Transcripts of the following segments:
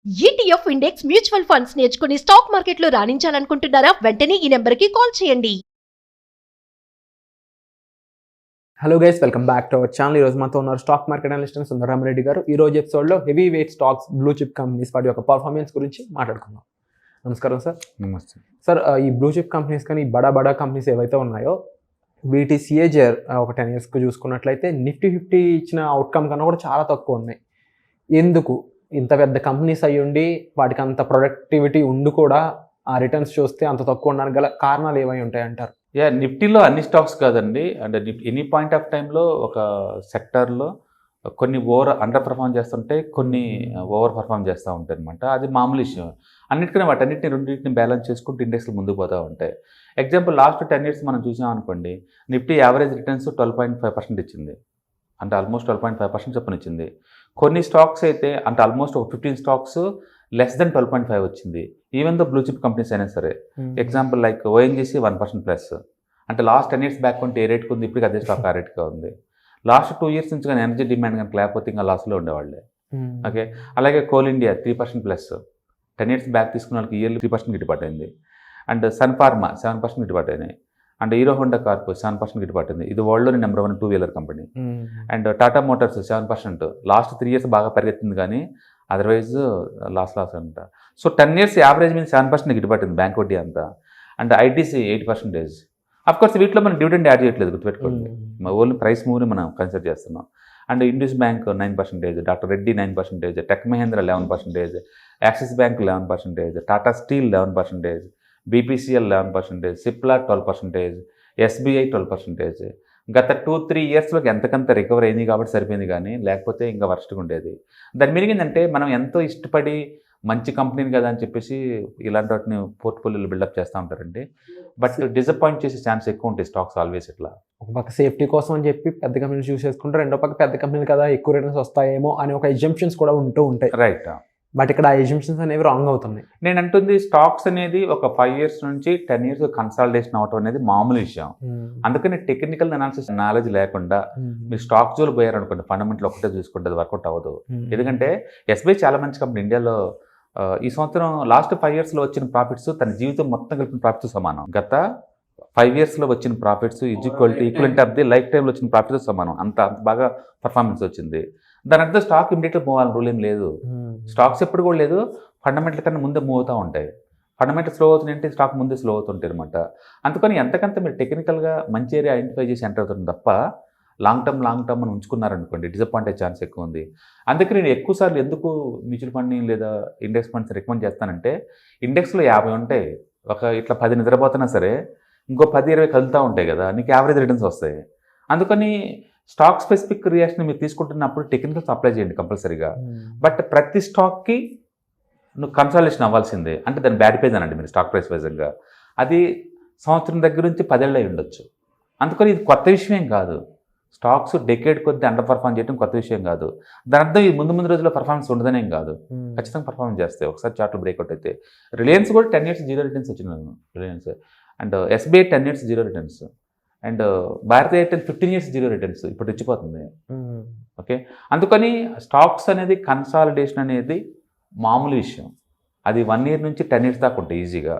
ETF index mutual funds నేర్చుకుని stock మార్కెట్లో రాణించాలనుకుంటున్నారా? వెంటనే ఈ నెంబర్కి కాల్ చేయండి. Hello guys, welcome back to our channel. ఈరోజు మనతో ఉన్నారు స్టాక్ మార్కెట్ అనలిస్ట్ సుందరరామరెడ్డి గారు. ఈ రోజు ఎపిసోడ్లో heavy weight stocks, blue chip companies వాటి యొక్క పర్ఫార్మెన్స్ గురించి మాట్లాడుకుందాం. నమస్కారం సార్. నమస్తే సార్, ఈ బ్లూ చిప్ కంపెనీస్ కానీ ఈ బడా కంపెనీస్ ఏవైతే ఉన్నాయో వీటి సిఏజర్ ఒక 10 yearsకి చూసుకున్నట్లయితే నిఫ్టీ 50 ఇచ్చిన అవుట్కమ్ కన్నా కూడా చాలా తక్కువ ఉన్నాయి. ఎందుకు ఇంత పెద్ద కంపెనీస్ అయ్యి ఉండి వాటికి అంత ప్రొడక్టివిటీ ఉండి కూడా ఆ రిటర్న్స్ చూస్తే అంత తక్కువ ఉండడానికి గల కారణాలు ఏమై ఉంటాయి అంటారు? నిఫ్టీలో అన్ని స్టాక్స్ కాదండి. అంటే ఎనీ పాయింట్ ఆఫ్ టైంలో ఒక సెక్టర్లో కొన్ని అండర్ పర్ఫామ్ చేస్తుంటే కొన్ని ఓవర్ పర్ఫామ్ చేస్తూ ఉంటాయి అనమాట. అది మామూలు విషయం. వాటన్నిటిని రెండింటిని బ్యాలెన్స్ చేసుకుంటూ ఇండెక్స్లు ముందుకు పోతూ ఉంటాయి. ఎగ్జాంపుల్ లాస్ట్ 10 years మనం చూసాం అనుకోండి, నిఫ్టీ యావరేజ్ రిటర్న్స్ 12.5% ఇచ్చింది. అంటే ఆల్మోస్ట్ 12.5% చొప్పున ఇచ్చింది. కొన్ని స్టాక్స్ అయితే అంటే ఆల్మోస్ట్ ఒక 15 స్టాక్స్ లెస్ దెన్ 12.5 వచ్చింది. Even though blue chip companies అయినా సరే. Example like ONGC 1% plus. అంటే లాస్ట్ 10 years బ్యాక్ ఉంటే ఏ రేట్కి ఉంది, ఇప్పుడు అదే స్టాక్ ఆ రేట్గా ఉంది. లాస్ట్ 2 years నుంచి కానీ ఎనర్జీ డిమాండ్ కనుక లేకపోతే ఇంకా లాస్లో ఉండేవాళ్ళే. ఓకే, అలాగే coal India 3% plus. 10 years back తీసుకున్న వాళ్ళకి ఇయర్లీ 3% గిట్టుబాటు అయింది. అండ్ సన్ ఫార్మా 7% గిట్టుబాటు అయినాయి. అండ్ హీరో హోండా కార్ప్ 7% గిట్టుబాటు అయింది. ఇది వరల్డ్లోని number 1 2-wheeler company. And Tata Motors 7%. Last 3 years బాగా పెరిగెత్తింది కానీ అదర్వైజ్ లాస్ అంట. సో 10 years యావరేజ్ మీద 7% గిట్టుబాటు బ్యాంక్ వడ్డీ అంతా. And ITC 8%. అఫ్కోర్స్ వీటిలో మనం డివిడెండ్ యాడ్ చేయట్లేదు, గుర్తుపెట్టుకోండి. ఓన్లీ ప్రైస్ మూవ్ని మనం కన్సిడర్ చేస్తున్నాం. And IndusInd bank 9%, doctor Reddy 9%, Tech Mahindra 11%, Axis bank 11%, Tata steel 11%, BPCL 11%, Cipla 12%, SBI 12%. గత 2-3 yearsలోకి ఎంతకంత రికవర్ అయింది కాబట్టి సరిపోయింది, కానీ లేకపోతే ఇంకా వర్స్ట్గా ఉండేది. దాని మీనింగ్ ఏంటంటే మనం ఎంతో ఇష్టపడి మంచి కంపెనీని కదా అని చెప్పేసి ఇలాంటి వాటిని పోర్ట్ఫోలియోలు బిల్డప్ చేస్తూ ఉంటారండి. బట్ డిసప్పాయింట్ చేసే ఛాన్స్ ఎక్కువ ఉంటాయి స్టాక్స్ ఆల్వేస్. ఇట్లా ఒక పక్క సేఫ్టీ కోసం అని చెప్పి పెద్ద కంపెనీలు చూస్ చేసుకుంటారు, రెండో పక్క పెద్ద కంపెనీలు కదా ఎక్కువ రిటర్న్స్ వస్తాయేమో అని ఒక ఎగ్జంప్షన్స్ కూడా ఉంటూ ఉంటాయి. రైట్. బట్ ఇక్కడ ఆ ఎగ్జంప్షన్స్ అనేవి రాంగ్ అవుతున్నాయి. నేను అంటుంది స్టాక్స్ అనేది ఒక 5 years నుంచి 10 years కన్సాలిడేషన్ అవటం అనేది మామూలు విషయం. అందుకని టెక్నికల్ అనాలిసిస్ నాలెడ్జ్ లేకుండా మీరు స్టాక్ జోలు పోయారనుకోండి, ఫండమెంటల్ ఒకటే చూసుకుంటే అది వర్కౌట్ అవ్వదు. ఎందుకంటే ఎస్బీఐ చాలా మంచి కంపెనీ. ఇండియాలో ఈ సంవత్సరం లాస్ట్ 5 yearsలో వచ్చిన ప్రాఫిట్స్ తన జీవితం మొత్తం కలిపిన ప్రాఫిట్స్ సమానం. గత 5 yearsలో వచ్చిన profits equivalent of the life టైంలో వచ్చిన ప్రాఫిట్స్ సమానం. అంత బాగా పర్ఫార్మెన్స్ వచ్చింది. దాని అర్థం స్టాక్ ఇమీడియట్గా మూవ్ అవ్వాలని రూల్ ఏం లేదు. స్టాక్స్ ఎప్పుడు కూడా లేదు, ఫండమెంటల్ కన్నా ముందే మూవ్ అవుతూ ఉంటాయి. ఫండమెంటల్ స్లో అవుతుందంటే స్టాక్ ముందే స్లో అవుతుంటాయి అనమాట. అందుకని ఎంతకంత మీరు టెక్నికల్గా మంచి ఏరియా ఐడెంటిఫై చేసి ఎంటర్ అవుతుంది తప్ప లాంగ్ టర్మ్ అని ఉంచుకున్నారనుకోండి డిసప్పాయింట్ అయ్యే ఛాన్స్ ఎక్కువ ఉంది. అందుకని నేను ఎక్కువసార్లు ఎందుకు మ్యూచువల్ ఫండ్ని లేదా ఇండెక్స్ ఫండ్స్ రికమెండ్ చేస్తానంటే, ఇండెక్స్లో 50 ఉంటాయి, ఒక ఇట్లా 10 నిద్రపోతున్నా సరే ఇంకో 10-20 కలుగుతూ ఉంటాయి కదా, నీకు యావరేజ్ రిటర్న్స్ వస్తాయి. అందుకని స్టాక్ స్పెసిఫిక్ రియాక్షన్ మీరు తీసుకుంటున్నప్పుడు టెక్నికల్స్ అప్లై చేయండి కంపల్సరీగా. బట్ ప్రతి స్టాక్కి నువ్వు కన్సాలిడేషన్ అవ్వాల్సిందే. అంటే దాని బ్యాడ్ పేజ్ అనండి మీరు స్టాక్ ప్రైస్ వైజ్గా. అది సంవత్సరం దగ్గర నుంచి 10 ఏళ్ళు అయి ఉండొచ్చు. అందుకని ఇది కొత్త విషయం కాదు. స్టాక్స్ డెకేడ్ కొద్ది అండర్ పర్ఫార్మ్ చేయడం కొత్త విషయం కాదు. దాని అర్థం ఈ ముందు రోజుల్లో పర్ఫార్మెన్స్ ఉండదనేం కాదు. ఖచ్చితంగా పర్ఫార్మెన్స్ చేస్తాయి ఒకసారి చార్ట్లో బ్రేక్అవుట్ అయితే. రిలయన్స్ కూడా 10 years 0 రిటర్న్స్ వచ్చింది Reliance. And SBI 10 years 0 returns. And Bharat Airtel 15 years 0 returns. ఇప్పుడు ఇచ్చిపోతుంది. ఓకే, అందుకని స్టాక్స్ అనేది కన్సాలిడేషన్ అనేది మామూలు విషయం. అది 1 year నుంచి 10 years దాకా ఉంటాయి ఈజీగా.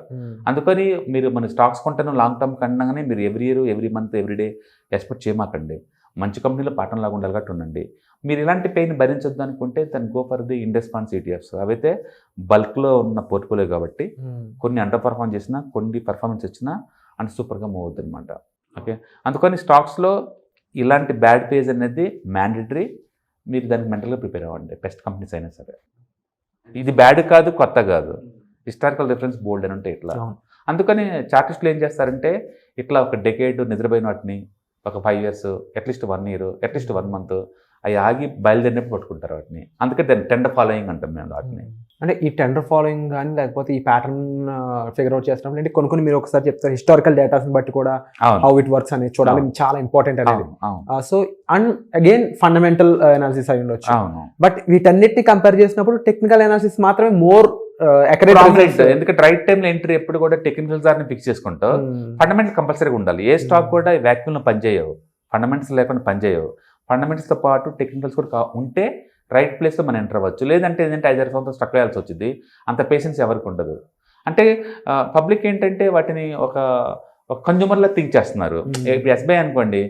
అందుకని మీరు మన స్టాక్స్ కొంటాను లాంగ్ టర్మ్ కన్నాగానే మీరు every year, every month, everyday expect చేయమాకండి. మంచి కంపెనీలో పాఠం లాగా ఉండేలాగా ఉండండి. మీరు ఇలాంటి పెయిన్ భరించొద్దు అనుకుంటే దాన్ని go for the index funds, ETFs. అవైతే బల్క్లో ఉన్న పోర్ట్ఫోలియో కాబట్టి కొన్ని అండర్ పర్ఫార్మ్ చేసినా, కొన్ని పర్ఫార్మెన్స్ వచ్చినా అంత సూపర్గా మూవ్ అవుతుంది అనమాట. ఓకే, అందుకని స్టాక్స్లో ఇలాంటి బ్యాడ్ పేజ్ అనేది మ్యాండేటరీ. మీరు దానికి మెంటల్గా ప్రిపేర్ అవ్వండి, బెస్ట్ కంపెనీస్ అయినా సరే. ఇది బ్యాడ్ కాదు, కొత్త కాదు, హిస్టారికల్ రిఫరెన్స్ బోల్డ్ అని ఉంటే ఇట్లా. అందుకని చార్టిస్టులు ఏం చేస్తారంటే ఇట్లా ఒక డెకేడ్ నిద్రపోయిన వాటిని ఒక 5 years, at least 1 year, at least 1 month అవి ఆగి బయలుదేరినప్పుడు పట్టుకుంటారు వాటిని. అందుకే దాన్ని టెండర్ ఫాలోయింగ్ అంటాం మేము వాటిని. అంటే ఈ టెండర్ ఫాలోయింగ్ కానీ లేకపోతే ఈ ప్యాటర్న్ ఫిగర్ అవుట్ చేస్తున్నప్పుడు అంటే కొన్ని మీరు ఒకసారి చెప్తారు హిస్టారికల్ డేటాస్ని బట్టి కూడా హౌ ఇట్ వర్క్స్ అనేది చూడాలి, చాలా ఇంపార్టెంట్ అనేది. So and again fundamental analysis అయి ఉండొచ్చు. బట్ వీటన్నిటిని కంపేర్ చేసినప్పుడు టెక్నికల్ అనాలిసిస్ మాత్రమే మోర్ ఎందుకంటే రైట్ టైంలో ఎంట్రీ ఎప్పుడు కూడా టెక్నికల్ దాన్ని ఫిక్స్ చేసుకుంటావు. ఫండమెంటల్ కంపల్సరీగా ఉండాలి. ఏ స్టాక్ కూడా వ్యాక్యూమ్లో పనిచేయవు, ఫండమెంటల్స్ లేకుండా పనిచేయవు. ఫండమెంటల్స్తో పాటు టెక్నికల్స్ కూడా ఉంటే రైట్ ప్లేస్లో మనం ఎంటర్ అవ్వచ్చు. లేదంటే ఏంటంటే 5-6 సంవత్సరాలు స్టక్ అయ్యాల్సి వచ్చింది. అంత పేషెన్స్ ఎవరికి ఉండదు. అంటే పబ్లిక్ ఏంటంటే వాటిని ఒక కన్జ్యూమర్లా థింక్ చేస్తున్నారు. ఇప్పుడు ఎస్బీఐ అనుకోండి,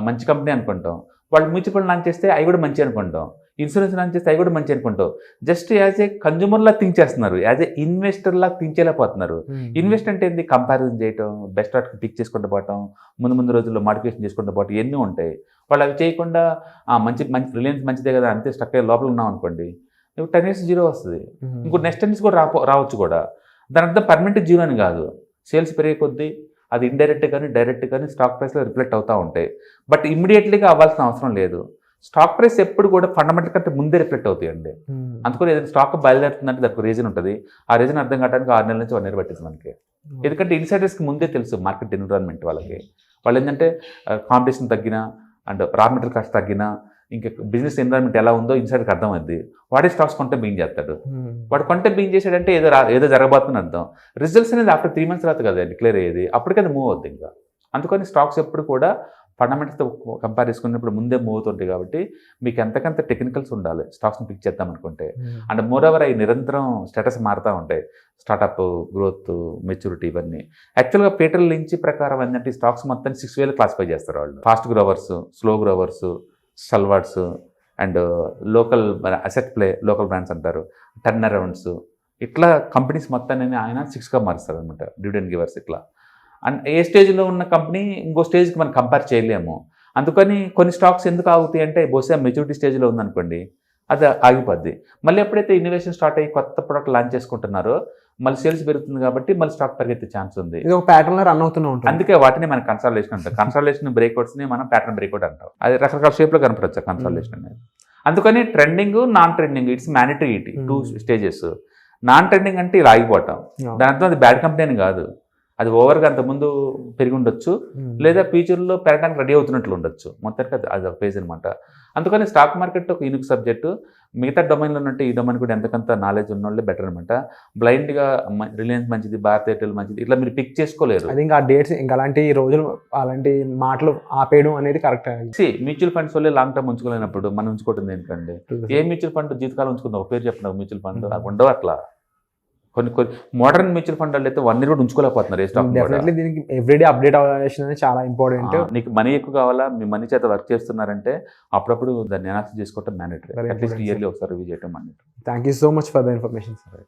మంచి కంపెనీ అనుకుంటాం. వాళ్ళు మ్యూచువల్ ఫండ్ లాంచ్ చేస్తే అవి కూడా మంచి అనుకుంటాం. ఇన్సూరెన్స్ లాంచ్ చేస్తే అవి కూడా మంచి అనుకుంటాం. జస్ట్ యాజ్ ఏ కన్జ్యూమర్లా థింక్ చేస్తున్నారు, యాజ్ ఏ ఇన్వెస్టర్లా థింక్ చేయలేకపోతున్నారు. ఇన్వెస్ట్ అంటే ఏంటి? కంపారిజన్ చేయటం, బెస్ట్ వాటికి పిక్ చేసుకుంటూ పోవటం, ముందు రోజుల్లో మాడిఫికేషన్ చేసుకుంటూ పోవటం, ఇవన్నీ ఉంటాయి. వాళ్ళు అవి చేయకుండా మంచి రిలయన్స్ మంచిదే కదా అంతే స్టక్ అయ్యే లోపల ఉన్నాం అనుకోండి, 10 years జీరో వస్తుంది. ఇంకో నెక్స్ట్ 10 years కూడా రావచ్చు కూడా. దాని అర్థం పర్మనెంట్ జీరో అని కాదు. సేల్స్ పెరిగే కొద్దీ అది ఇండైరెక్ట్ కానీ డైరెక్ట్ కానీ స్టాక్ ప్రైస్లో రిఫ్లెక్ట్ అవుతూ ఉంటాయి. బట్ ఇమ్మీడియట్లీగా అవ్వాల్సిన అవసరం లేదు. స్టాక్ ప్రైస్ ఎప్పుడు కూడా ఫండమెంటల్ కంటే ముందే రిఫ్లెక్ట్ అవుతాయండి. అందుకని ఏదైనా స్టాక్ బయలుదేరుతుందంటే దానికి రీజన్ ఉంటుంది. ఆ రీజన్ అర్థం కావడానికి 6 నెలల నుంచి 1 year పట్టింది మనకి. ఎందుకంటే ఇన్సైడర్స్కి ముందే తెలుసు మార్కెట్ ఎన్విరాన్మెంట్ వాళ్ళకి. వాళ్ళు ఏంటంటే కాంపిటీషన్ తగ్గినా అండ్ రా మెటీరియల్ కాస్ట్ తగ్గినా ఇంకా బిజినెస్ ఎన్విరాన్మెంట్ ఎలా ఉందో ఇన్సైడర్కి అర్థమైంది. వాడే స్టాక్స్ కొంటే బీయింగ్ చేస్తాడు. వాడు కొంటే బీయింగ్ చేసాడంటే ఏదో జరగబోతుందని అర్థం. రిజల్ట్స్ అనేది ఆఫ్టర్ 3 months తర్వాత కదా డిక్లేర్ అయ్యేది, అప్పటికే అది మూవ్ అవుతుంది ఇంకా. అందుకని స్టాక్స్ ఎప్పుడు కూడా ఫండమెంటల్స్తో కంపేర్ చేసుకున్నప్పుడు ముందే మూవ్ అవుతుంటాయి. కాబట్టి మీకు ఎంతకంత టెక్నికల్స్ ఉండాలి స్టాక్స్ని పిక్ చేద్దాం అనుకుంటే. అండ్ మోర్ ఓవర్ అవి నిరంతరం స్టేటస్ మారుతూ ఉంటాయి. స్టార్టప్, గ్రోత్, మెచ్యూరిటీ ఇవన్నీ. యాక్చువల్గా పీటర్ లించ్ ప్రకారం ఏంటంటే స్టాక్స్ మొత్తం 6 ways క్లాసిఫై చేస్తారు వాళ్ళు. Fast growers, slow growers, stalwarts and local asset play, local brands అంటారు, టర్న్ అరౌండ్స్. ఇట్లా కంపెనీస్ మొత్తాన్ని ఆయన 6గా మారుస్తారు అనమాట, డివిడెండ్ గివర్స్ ఇట్లా. అండ్ ఏ స్టేజ్లో ఉన్న కంపెనీ ఇంకో స్టేజ్కి మనం కంపేర్ చేయలేము. అందుకని కొన్ని స్టాక్స్ ఎందుకు ఆగుతాయి అంటే బహుశా మెచ్యూరిటీ స్టేజ్లో ఉందనుకోండి, అది ఆగిపోద్ది. మళ్ళీ ఎప్పుడైతే ఇన్నోవేషన్ స్టార్ట్ అయ్యి కొత్త ప్రొడక్ట్ లాంచ్ చేసుకుంటున్నారో మళ్ళీ సేల్స్ పెరుగుతుంది కాబట్టి మళ్ళీ స్టాక్ పరిగెత్తే ఛాన్స్ ఉంది. ఇది ఒక ప్యాటర్న్ రన్ అవుతూనే ఉంటుంది. అందుకే వాటిని మనం కన్సాలిడేషన్ అంటాం. కన్సాలిడేషన్ బ్రేక్అవుట్స్ని మనం ప్యాటర్న్ బ్రేక్అవుట్ అంటాం. అది రకరకాల షేప్లో కనపడచ్చు కన్సాలిడేషన్ అనేది. అందుకని trending, non trending, it's mandatory. 2 stages. Non trending అంటే ఇలా ఆగిపోవటం. దాని అర్థం అది బ్యాడ్ కంపెనీ అని కాదు. అది ఓవర్గా అంతకుముందు పెరిగి ఉండొచ్చు, లేదా ఫ్యూచర్లో పెరగడానికి రెడీ అవుతున్నట్లు ఉండొచ్చు. మొత్తానికి అది ఒక ఫేజ్ అనమాట. అందుకని స్టాక్ మార్కెట్ ఒక యూనిక్ సబ్జెక్టు. మిగతా డొమైన్లో ఉన్నట్టు ఈ డొమైన్ కూడా ఎంతకంత నాలెడ్జ్ ఉన్న వాళ్ళే బెటర్ అనమాట. బ్లైండ్గా రిలయన్స్ మంచిది, భారత్ ఎయిర్టెల్ మంచిది ఇట్లా మీరు పిక్ చేసుకోలేరు. అది ఇంకా డేట్స్ ఇంకా అలాంటి రోజులు అలాంటి మాటలు ఆపేయడం అనేది కరెక్ట్. మ్యూచువల్ ఫండ్స్ వల్లే లాంగ్ టర్మ్ ఉంచుకోలేనప్పుడు మనం ఉంచుకోవడం ఏంటండి? ఏ మ్యూచువల్ ఫండ్ జీవితకాలం ఉంచుకుందాం? ఒక పేరు చెప్పండి మ్యూచువల్ ఫండ్. ఉండవు అట్లా. కొన్ని మోడర్న్ మ్యూచువల్ ఫండ్ అయితే 1 year కూడా ఉంచుకోలేకపోతున్నారు. ఏ స్టాక్ డెఫినెట్లీ దీనికి ఎవ్రీడే అప్డేట్ అవ్వాల్సిన అనేది చాలా ఇంపార్టెంట్. నీకు మనీ ఎక్కువ కావాలా, మీ మనీ చేత వర్క్ చేస్తున్నారంటే అప్పుడప్పుడు దాన్ని అనాలిసిస్ చేసుకోవటం మ్యాండేటరీ. అట్లీస్ట్ ఇయర్లీ ఒకసారి రివ్యూ చేయడం mandatory. Thank you so much for the information sir.